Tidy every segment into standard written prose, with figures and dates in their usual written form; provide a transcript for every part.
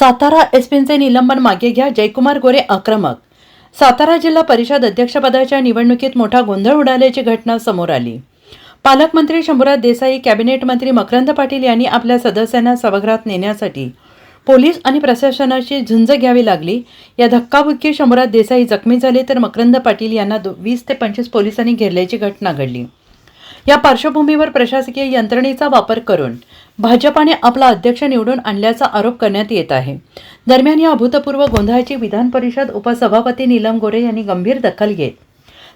सातारा एसपींचे निलंबन मागे घ्या, जयकुमार गोरे आक्रमक. सातारा जिल्हा परिषद अध्यक्षपदाच्या निवडणुकीत मोठा गोंधळ उडाल्याची घटना समोर आली. पालकमंत्री शंभूराज देसाई, कॅबिनेट मंत्री मकरंद पाटील यांनी आपल्या सदस्यांना सभागृहात नेण्यासाठी पोलीस आणि प्रशासनाची झुंज घ्यावी लागली. या धक्काबुक्की शंभूराज देसाई जखमी झाले तर मकरंद पाटील यांना 20 ते 25 पोलिसांनी घेरल्याची घटना घडली. या पार्श्वभूमीवर प्रशासकीय यंत्रणेचा वापर करून भाजपाने आपला अध्यक्ष निवडून आणल्याचा आरोप करण्यात येत आहे. दरम्यान या अभूतपूर्व गोंधळाची विधान परिषद उपसभापती नीलम गोरे यांनी गंभीर दखल घेत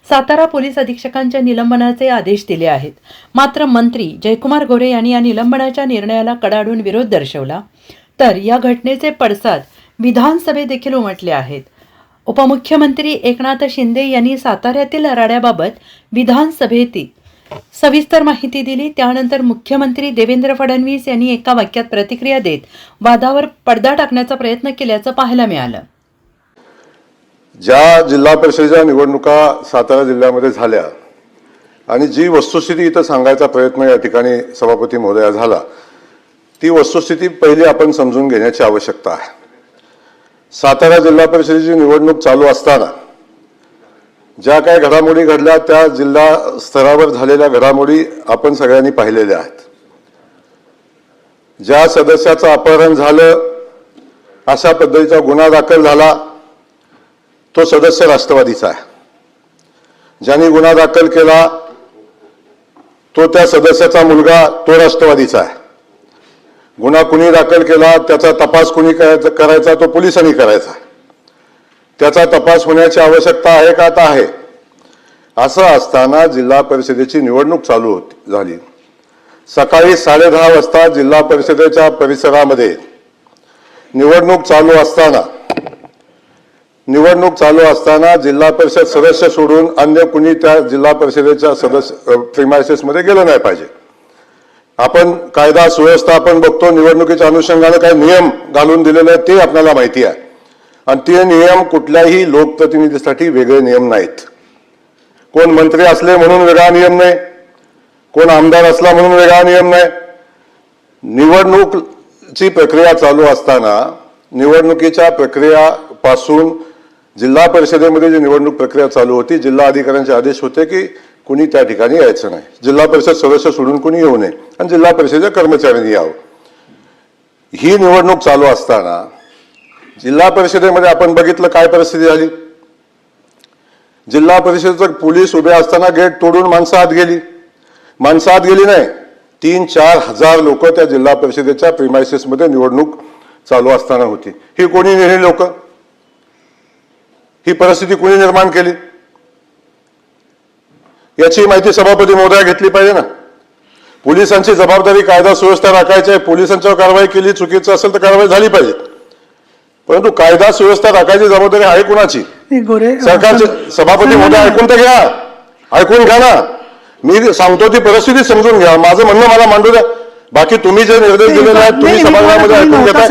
सातारा पोलीस अधीक्षकांच्या निलंबनाचे आदेश दिले आहेत. मात्र मंत्री जयकुमार गोरे यांनी या निलंबनाच्या निर्णयाला कडाडून विरोध दर्शवला. तर या घटनेचे पडसाद विधानसभेत देखील उमटले आहेत. उपमुख्यमंत्री एकनाथ शिंदे यांनी साताऱ्यातील राड्याबाबत विधानसभेत सविस्तर माहिती दिली. त्यानंतर मुख्यमंत्री देवेंद्र फडणवीस यांनी एका वाक्यात प्रतिक्रिया देत वादावर पडदा टाकण्याचा प्रयत्न केल्याचं पाहायला मिळालं. ज्या जिल्हा परिषदेच्या निवडणुका सातारा जिल्ह्यामध्ये झाल्या आणि जी वस्तुस्थिती इथं सांगायचा प्रयत्न या ठिकाणी सभापती महोदया झाला, ती वस्तुस्थिती पहिली आपण समजून घेण्याची आवश्यकता आहे. सातारा जिल्हा परिषदेची निवडणूक चालू असताना ज्या काही घडामोडी घडल्या त्या जिल्हा स्तरावर झालेल्या घडामोडी आपण सगळ्यांनी पाहिलेल्या आहेत. ज्या सदस्याचं अपहरण झालं, अशा पद्धतीचा गुन्हा दाखल झाला, तो सदस्य राष्ट्रवादीचा आहे. ज्यांनी गुन्हा दाखल केला तो त्या सदस्याचा मुलगा, तो राष्ट्रवादीचा आहे. गुन्हा कुणी दाखल केला त्याचा तपास कुणी करायचा, तो पोलिसांनी करायचा. त्याचा तपास होण्याची आवश्यकता आहे का? आता आहे. असं असताना जिल्हा परिषदेची निवडणूक चालू झाली. सकाळी 10:30 वाजता जिल्हा परिषदेच्या परिसरामध्ये निवडणूक चालू असताना जिल्हा परिषद सदस्य सोडून अन्य कुणी त्या जिल्हा परिषदेच्या सदस्य प्रिमायसेसमध्ये गेलं नाही पाहिजे. आपण कायदा सुव्यवस्था आपण बघतो, निवडणुकीच्या अनुषंगाने काही नियम घालून दिलेले आहेत ते आपल्याला माहिती आहे. आणि ते नियम कुठल्याही लोकप्रतिनिधीसाठी वेगळे नियम नाहीत. कोण मंत्री असले म्हणून वेगळा नियम नाही, कोण आमदार असला म्हणून वेगळा नियम नाही. निवडणुकीची प्रक्रिया चालू असताना निवडणुकीच्या प्रक्रियापासून जिल्हा परिषदेमध्ये जी निवडणूक प्रक्रिया चालू होती, जिल्हा अधिकाऱ्यांचे आदेश होते की कुणी त्या ठिकाणी यायचं नाही, जिल्हा परिषद सदस्य सोडून कुणी येऊ नये आणि जिल्हा परिषदेच्या कर्मचाऱ्यांनी यावं. ही निवडणूक चालू असताना जिल्हा परिषदेमध्ये आपण बघितलं काय परिस्थिती झाली. जिल्हा परिषदेचं पोलीस उभे असताना गेट तोडून माणसं आत गेली. माणसं आत गेली नाही, 3-4 हजार लोक त्या जिल्हा परिषदेच्या प्रिमायसेसमध्ये निवडणूक चालू असताना होती. ही कोणी नेली लोक? ही परिस्थिती कोणी निर्माण केली? याची माहिती सभापती महोदया घेतली पाहिजे ना. पोलिसांची जबाबदारी कायदा सुव्यवस्था राखायची आहे. पोलिसांच्यावर कारवाई केली, चुकीचं असेल तर कारवाई झाली पाहिजे. परंतु कायदा सुव्यवस्था राखायची जबाबदारी आहे कुणाची? सरकारचे. सभापती महोदय ऐकून तर घ्या, ऐकून घ्या ना. मी सांगतो ती परिस्थिती समजून घ्या. माझं म्हणणं मला मांडू द्या. बाकी तुम्ही जे निर्देश दिलेले आहेत तुम्ही सभागृहामध्ये ऐकून घेताय.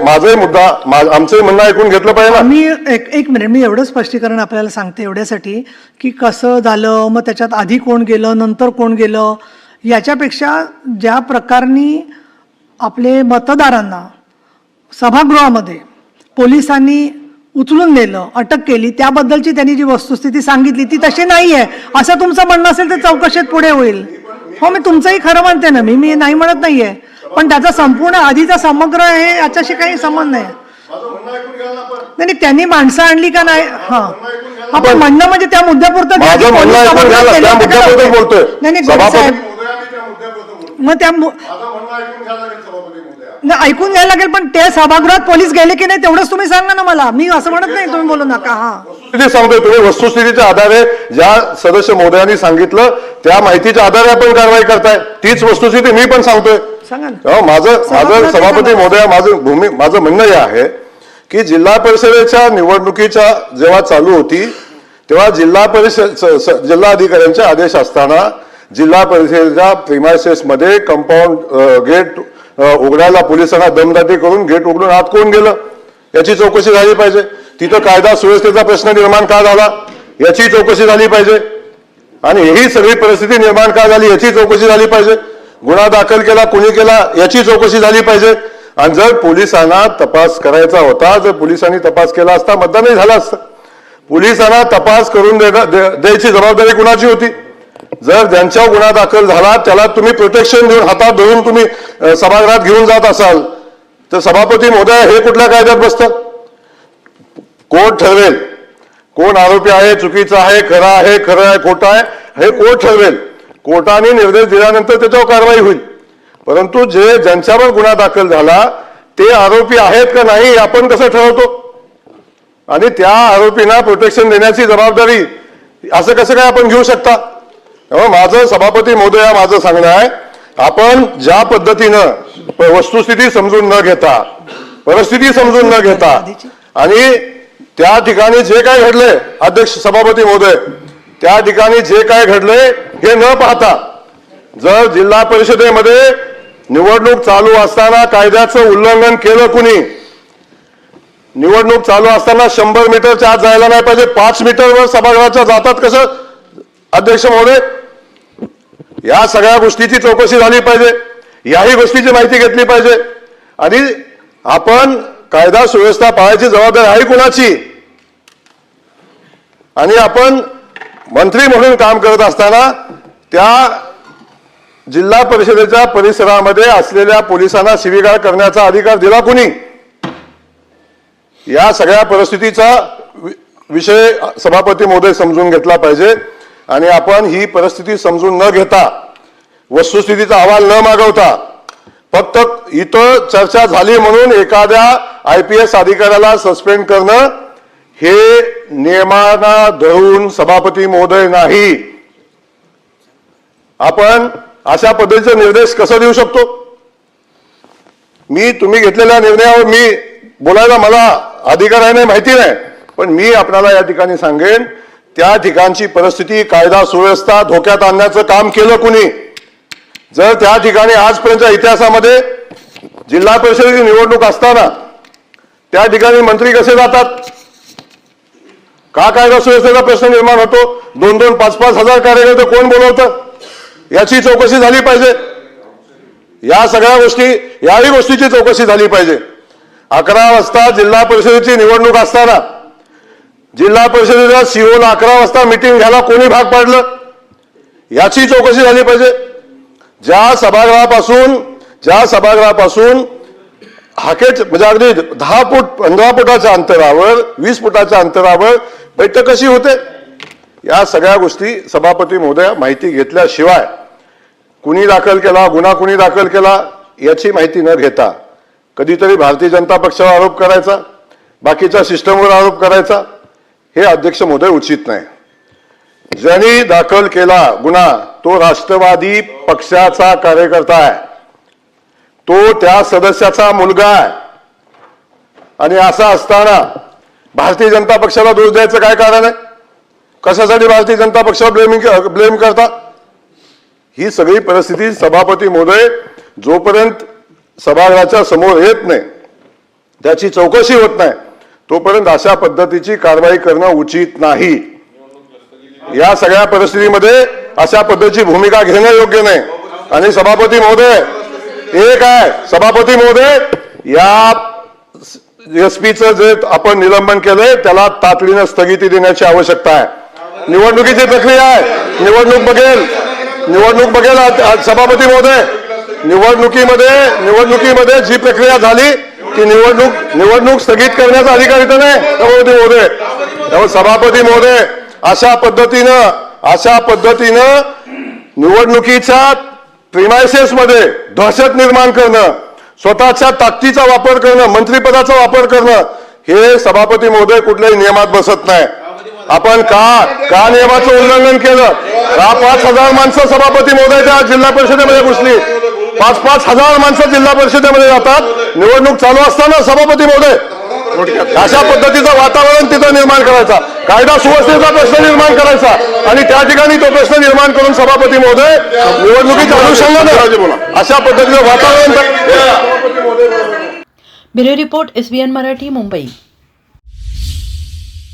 माझे मुद्दा आमचे म्हणणं ऐकून घेतलं पाहिजे ना. मी एक मिनिट, मी एवढं स्पष्टीकरण आपल्याला सांगते एवढ्यासाठी की कसं झालं, मग त्याच्यात आधी कोण गेलं नंतर कोण गेलं, याच्यापेक्षा ज्या प्रकाराने आपले मतदारांना सभागृहामध्ये पोलिसांनी उचलून नेलं, अटक केली, त्याबद्दलची त्यांनी जी वस्तुस्थिती सांगितली ती तशी नाही आहे असं तुमचं म्हणणं असेल तर चौकशीत पुढे होईल. हो, मी तुमचंही खरं म्हणते ना, मी नाही म्हणत नाहीये, पण त्याचा संपूर्ण आधीचा समग्र आहे याच्याशी काही संबंध नाही. नाही, त्यांनी माणसं आणली का नाही, हा आपण म्हणणं म्हणजे त्या मुद्द्यापुरतं मग त्या ऐकून घ्यायला लागेल. पण त्या सभागृहात पोलीस गेले की नाही तेवढंच तुम्ही सांगा ना मला. मी असं म्हणत नाही, तुम्ही बोलू नका. हा सांगतोय तुम्ही वस्तुस्थितीच्या आधारे ज्या सदस्य महोदयांनी सांगितलं त्या माहितीच्या आधारे आपण कारवाई करताय. तीच वस्तुस्थिती मी पण सांगतोय. माझं सभापती महोदया माझं म्हणणं हे आहे की जिल्हा परिषदेच्या निवडणुकीच्या जेव्हा चालू होती तेव्हा जिल्हा अधिकाऱ्यांचे आदेश असताना जिल्हा परिषदेच्या प्रिमायसेसमध्ये कंपाऊंड गेट उघडायला पोलिसांना दमदाटी करून गेट उघडून आत कोण गेलं याची चौकशी झाली पाहिजे. तिथं कायदा सुव्यवस्थेचा प्रश्न निर्माण का झाला याची चौकशी झाली पाहिजे. आणि ही सगळी परिस्थिती निर्माण का झाली याची चौकशी झाली पाहिजे. गुन्हा दाखल केला कुणी केला याची चौकशी झाली पाहिजे. आणि जर पोलिसांना तपास करायचा होता, जर पोलिसांनी तपास केला असता मतदानही झालं असतं. पोलिसांना तपास करून द्यायची जबाबदारी कुणाची होती? जर ज्यांच्यावर गुन्हा दाखल झाला त्याला तुम्ही प्रोटेक्शन देऊन हातात धरून तुम्ही सभागृहात घेऊन जात असाल तर सभापती महोदय हे कुठल्या कायद्यात बसतं? कोर्ट ठरवेल कोण आरोपी आहे, चुकीचा आहे, खरा आहे, खरं आहे, खोटं आहे, हे कोर्ट ठरवेल. कोर्टाने निर्देश दिल्यानंतर त्याच्यावर कारवाई होईल. परंतु ज्यांच्यावर गुन्हा दाखल झाला ते आरोपी आहेत का नाही आपण कसं ठरवतो? आणि त्या आरोपींना प्रोटेक्शन देण्याची जबाबदारी असं कसं काय आपण घेऊ शकता? माझं सभापती महोदया माझं सांगणं आहे, आपण ज्या पद्धतीनं वस्तुस्थिती समजून न घेता, परिस्थिती समजून न घेता आणि त्या ठिकाणी जे काय घडले, अध्यक्ष सभापती महोदय, त्या ठिकाणी जे काय घडले हे न पाहता जर जिल्हा परिषदेमध्ये निवडणूक चालू असताना कायद्याचं उल्लंघन केलं कुणी, निवडणूक चालू असताना 100 मीटरच्या आत जायला नाही पाहिजे, 5 मीटरवर सभागृहाच्या जातात कसं अध्यक्ष महोदय? या सगळ्या गोष्टीची चौकशी झाली पाहिजे, याही गोष्टीची माहिती घेतली पाहिजे. आणि आपण कायदा सुव्यवस्था पाळायची जबाबदारी आहे कुणाची? आणि आपण मंत्री म्हणून काम करत असताना त्या जिल्हा परिषदेच्या परिसरामध्ये असलेल्या पोलिसांना शिवीगाळ करण्याचा अधिकार दिला कुणी? या सगळ्या परिस्थितीचा विषय सभापती महोदय समजून घेतला पाहिजे. आणि आपण ही परिस्थिती समजून न घेता, वस्तुस्थितीचा अहवाल न मागवता, फक्त इथं चर्चा झाली म्हणून एखाद्या IPS अधिकाऱ्याला सस्पेंड करणं हे नियमांना धरून सभापती महोदय नाही. आपण अशा पद्धतीचे निर्देश कसा देऊ शकतो? तुम्ही घेतलेल्या निर्णयावर मी बोलायला मला अधिकार आहे नाही माहिती नाही, पण मी आपल्याला या ठिकाणी सांगेन, त्या ठिकाणची परिस्थिती, कायदा सुव्यवस्था धोक्यात आणण्याचं काम केलं कुणी? जर त्या ठिकाणी आजपर्यंतच्या इतिहासामध्ये जिल्हा परिषदेची निवडणूक असताना त्या ठिकाणी मंत्री कसे जातात? का कायदा सुव्यवस्थेचा प्रश्न निर्माण होतो? 2-2, 5-5 हजार कार्यकर्ते कोण बोलवतं? याची चौकशी झाली पाहिजे. या सगळ्या गोष्टी, याही गोष्टीची चौकशी झाली पाहिजे. 11 वाजता जिल्हा परिषदेची निवडणूक असताना जिल्हा परिषदेच्या CEO ला 11 वाजता मिटिंग घ्यायला कोणी भाग पाडलं? याची चौकशी झाली पाहिजे. ज्या सभागृहापासून हाकेच म्हणजे अगदी 10 फूट 15 फुटाच्या अंतरावर 20 फुटाच्या अंतरावर बैठक कशी होते? या सगळ्या गोष्टी सभापती महोदय माहिती घेतल्याशिवाय कुणी दाखल केला, गुन्हा कुणी दाखल केला याची माहिती न घेता कधीतरी भारतीय जनता पक्षावर आरोप करायचा, बाकीच्या सिस्टमवर आरोप करायचा, हे अध्यक्ष महोदय उचित नाही. ज्यांनी दाखल केला गुन्हा तो राष्ट्रवादी पक्षाचा कार्यकर्ता आहे, तो त्या सदस्याचा मुलगा आहे. आणि असं असताना भारतीय जनता पक्षाला दोष द्यायचं काय कारण आहे? कशासाठी भारतीय जनता पक्षावर ब्लेम करता? ही सगळी परिस्थिती सभापती महोदय जोपर्यंत सभागृहाच्या समोर येत नाही, त्याची चौकशी होत नाही, तोपर्यंत अशा पद्धतीची कारवाई करणं उचित नाही. या सगळ्या परिस्थितीमध्ये अशा पद्धतीची भूमिका घेणं योग्य नाही. आणि सभापती महोदय एक आहे, सभापती महोदय या SP-चं जे आपण निलंबन केलंय त्याला तातडीनं स्थगिती देण्याची आवश्यकता आहे. निवडणुकीची प्रक्रिया आहे, निवडणूक बघेल सभापती महोदय. निवडणुकीमध्ये जी प्रक्रिया झाली ती निवडणूक स्थगित करण्याचा अधिकार इथं नाही सभापती महोदय. त्यामुळे सभापती महोदय अशा पद्धतीनं निवडणुकीच्या प्रिमायसेस मध्ये दहशत निर्माण करणं, स्वतःच्या ताकदीचा वापर करणं, मंत्रिपदाचा वापर करणं हे सभापती महोदय कुठल्याही नियमात बसत नाही. आपण का नियमाचं उल्लंघन केलं? का 5,000 माणसं सभापती महोदयाच्या जिल्हा परिषदेमध्ये घुसली? 5-5 हजार माणसं जिल्हा परिषदेमध्ये जातात निवडणूक चालू असताना. सभापती महोदय अशा पद्धतीचं वातावरण तिथं निर्माण करायचा, कायदा सुव्यवस्थेचा प्रश्न निर्माण करायचा आणि त्या ठिकाणी तो प्रश्न निर्माण करून सभापती महोदय निवडणुकीच्या अनुषंगाने अशा पद्धतीचं वातावरण. Bureau report SBN Marathi, Mumbai.